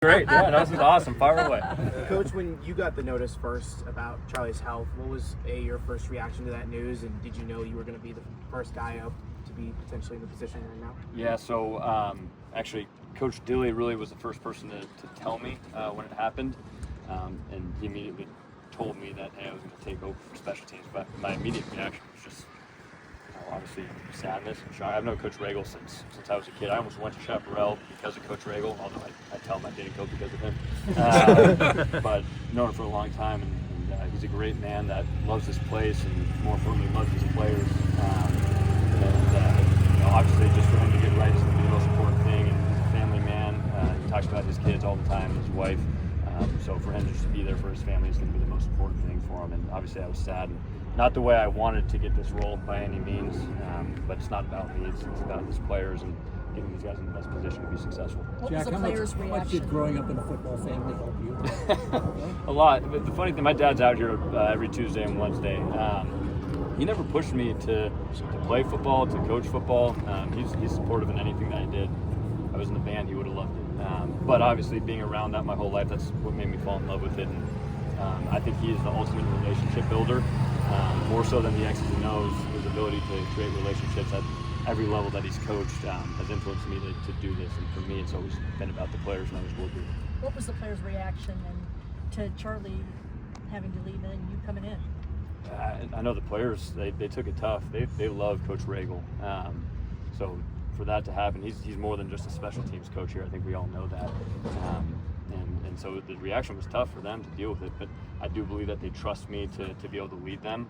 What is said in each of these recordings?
Great, yeah, that was awesome. Fire away. Coach, when you got the notice first about Charlie's health, what was your first reaction to that news, and did you know you were going to be the first guy up to be potentially in the position you're in now? Yeah, so actually, Coach Dilly really was the first person to tell me when it happened, and he immediately told me that, hey, I was going to take over for special teams. But my immediate reaction was just, obviously, sadness and shock. I've known Coach Regal since I was a kid. I almost went to Chaparral because of Coach Regal, although I tell him I didn't go because of him. But known him for a long time, and he's a great man that loves his place and, more importantly, loves his players. Obviously, just for him to get right is going to be the most important thing. And he's a family man. He talks about his kids all the time, his wife. So for him to just be there for his family is going to be the most important thing for him. And obviously, I was sad. And not the way I wanted to get this role by any means, but it's not about me. It's about his players and getting these guys in the best position to be successful. What was the players' reaction? How much did growing up in a football family help you? A lot. But the funny thing, my dad's out here every Tuesday and Wednesday. He never pushed me to play football, to coach football. He's supportive in anything that I did. I was in the band, he would have loved it. But obviously, being around that my whole life, that's what made me fall in love with it. And I think he is the ultimate relationship builder, more so than the X's and O's. His ability to create relationships at every level that he's coached has influenced me to do this. And for me, it's always been about the players, and always will be. What was the players' reaction to Charlie having to leave and you coming in? I know the players, they took it tough. They love Coach Regal. So for that to happen, he's more than just a special teams coach here. I think we all know that. And so the reaction was tough for them to deal with it, but I do believe that they trust me to be able to lead them.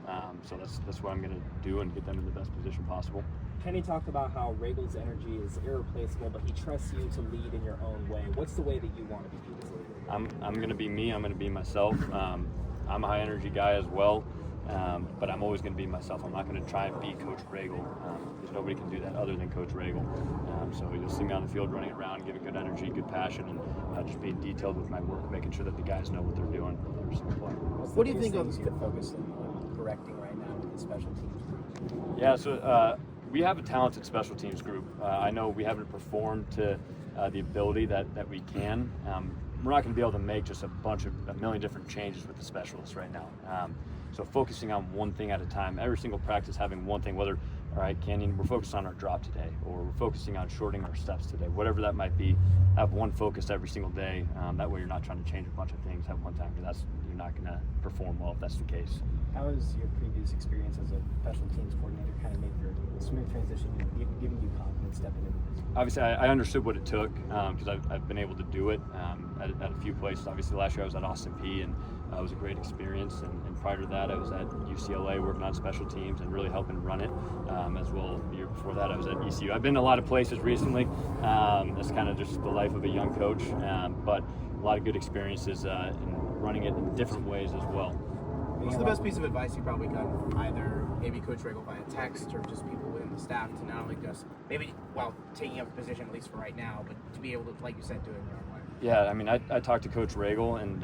So that's what I'm going to do and get them in the best position possible. Kenny talked about how Regal's energy is irreplaceable, but he trusts you to lead in your own way. What's the way that you want to be viewed as a leader? I'm going to be me. I'm going to be myself. I'm a high energy guy as well. But I'm always going to be myself. I'm not going to try and be Coach Regal, because nobody can do that other than Coach Regal. So you'll see me on the field running around, giving good energy, good passion, and just being detailed with my work, making sure that the guys know what they're doing every single play. What do you think of you're focusing on correcting right now with the special teams group? Yeah, so we have a talented special teams group. I know we haven't performed to the ability that we can. We're not going to be able to make just a million different changes with the specialists right now. So focusing on one thing at a time, every single practice having one thing, whether, all right, Canyon, we're focused on our drop today, or we're focusing on shortening our steps today, whatever that might be, have one focus every single day. That way you're not trying to change a bunch of things at one time, because you're not going to perform well if that's the case. How has your previous experience as a special teams coordinator kind of made for a smooth transition, giving you confidence stepping into this? Obviously, I understood what it took, because I've been able to do it at a few places. Obviously, last year I was at Austin Peay, and it was a great experience. And prior to that, I was at UCLA working on special teams and really helping run it as well. The year before that, I was at ECU. I've been to a lot of places recently. That's kind of just the life of a young coach, but a lot of good experiences in running it in different ways as well. What's the best piece of advice you probably got either maybe Coach Regal via text or just people within the staff to not only just maybe while taking up a position, at least for right now, but to be able to, like you said, do it in your own way? Yeah, I mean, I talked to Coach Regal, and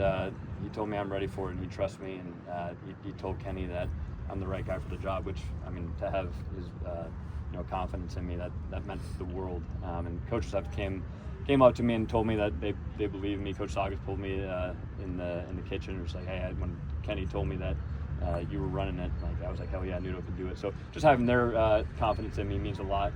he told me I'm ready for it, and he trusts me, and he told Kenny that I'm the right guy for the job, which, I mean, to have his confidence in me, that meant the world. And coaching staff came up to me and told me that they believe in me. Coach Saugus pulled me in the kitchen and was like, hey, when Kenny told me that you were running it, like I was like, hell yeah, Nudo could do it. So just having their confidence in me means a lot.